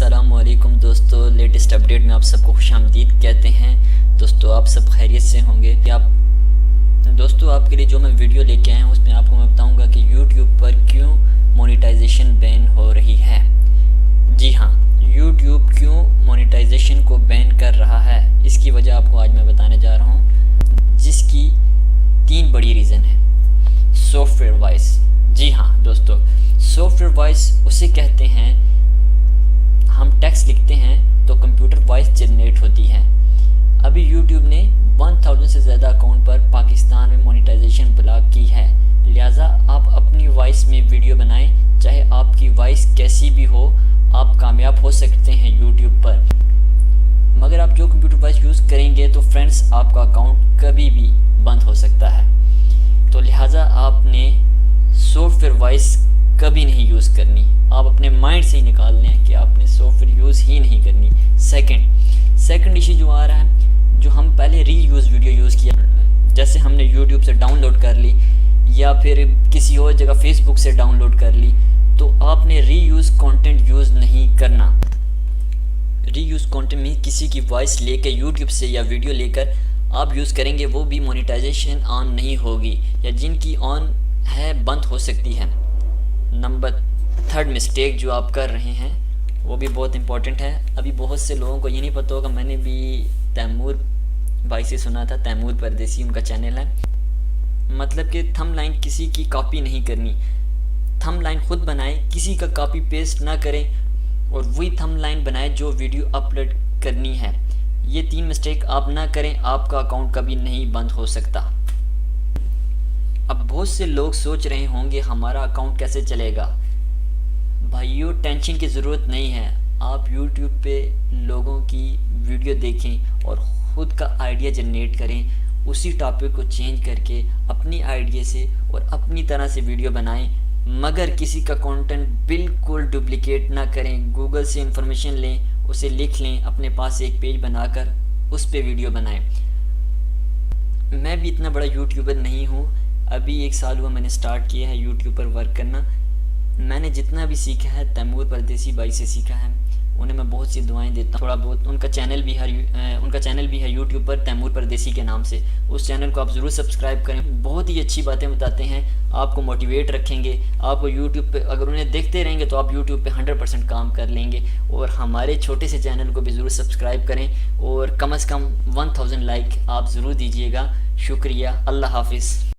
अस्सलाम वालेकुम दोस्तों, लेटेस्ट अपडेट में आप सबको खुश आमदीद कहते हैं। दोस्तों आप सब खैरियत से होंगे। दोस्तों आपके लिए जो मैं वीडियो लेके आया हूँ उसमें आपको मैं बताऊँगा कि YouTube पर क्यों मोनेटाइजेशन बैन हो रही है। जी हाँ, YouTube क्यों मोनेटाइजेशन को बैन कर रहा है, इसकी वजह आपको आज मैं बताने जा रहा हूँ, जिसकी 3 बड़ी रीज़न है। Software voice. जी हाँ दोस्तों, सॉफ्टवेयर वॉइस उसे कहते हैं, हम टेक्स्ट लिखते हैं तो कंप्यूटर वॉइस जनरेट होती है। अभी YouTube ने 1000 से ज़्यादा अकाउंट पर पाकिस्तान में मोनेटाइजेशन ब्लॉक की है। लिहाजा आप अपनी वॉइस में वीडियो बनाएं, चाहे आपकी वॉइस कैसी भी हो, आप कामयाब हो सकते हैं YouTube पर। मगर आप जो कंप्यूटर वॉइस यूज़ करेंगे तो फ्रेंड्स आपका अकाउंट कभी भी बंद हो सकता है। तो लिहाजा आपने सॉफ्टवेयर वॉइस कभी नहीं यूज़ करनी। आप अपने माइंड से ही निकाल लें कि आपने सॉफ्टवेयर यूज़ ही नहीं करनी। सेकंड इशू जो आ रहा है, जो हम पहले री यूज़ वीडियो यूज़ किया, जैसे हमने यूट्यूब से डाउनलोड कर ली या फिर किसी और जगह फेसबुक से डाउनलोड कर ली, तो आपने री यूज़ कंटेंट यूज़ नहीं करना। री यूज़ कंटेंट में किसी की वॉइस लेकर यूट्यूब से या वीडियो लेकर आप यूज़ करेंगे, वो भी मोनेटाइजेशन ऑन नहीं होगी, या जिनकी ऑन है बंद हो सकती है। नंबर 3 मिस्टेक जो आप कर रहे हैं वो भी बहुत इंपॉर्टेंट है। अभी बहुत से लोगों को ये नहीं पता होगा, मैंने भी तैमूर भाई से सुना था, तैमूर परदेसी उनका चैनल है। मतलब कि थंबनेल किसी की कॉपी नहीं करनी, थंबनेल खुद बनाएं, किसी का कॉपी पेस्ट ना करें और वही थंबनेल बनाएं जो वीडियो अपलोड करनी है। ये 3 मिस्टेक आप ना करें, आपका अकाउंट कभी नहीं बंद हो सकता। अब बहुत से लोग सोच रहे होंगे हमारा अकाउंट कैसे चलेगा। भाइयों टेंशन की ज़रूरत नहीं है। आप YouTube पे लोगों की वीडियो देखें और ख़ुद का आइडिया जनरेट करें, उसी टॉपिक को चेंज करके अपनी आइडिया से और अपनी तरह से वीडियो बनाएं, मगर किसी का कंटेंट बिल्कुल डुप्लिकेट ना करें। गूगल से इंफॉर्मेशन लें, उसे लिख लें, अपने पास एक पेज बनाकर उस पर वीडियो बनाएं। मैं भी इतना बड़ा यूट्यूबर नहीं हूँ, अभी 1 साल हुआ मैंने स्टार्ट किया है यूट्यूब पर वर्क करना। मैंने जितना भी सीखा है तैमूर परदेसी भाई से सीखा है, उन्हें मैं बहुत सी दुआएं देता हूँ। थोड़ा बहुत उनका चैनल भी है यूट्यूब पर तैमूर परदेसी के नाम से, उस चैनल को आप ज़रूर सब्सक्राइब करें। बहुत ही अच्छी बातें बताते हैं, आपको मोटिवेट रखेंगे। आपको यूट्यूब पे अगर उन्हें देखते रहेंगे तो आप यूट्यूब पे 100% काम कर लेंगे। और हमारे छोटे से चैनल को भी ज़रूर सब्सक्राइब करें और कम से कम 1000 लाइक आप ज़रूर दीजिएगा। शुक्रिया, अल्लाह हाफिज़।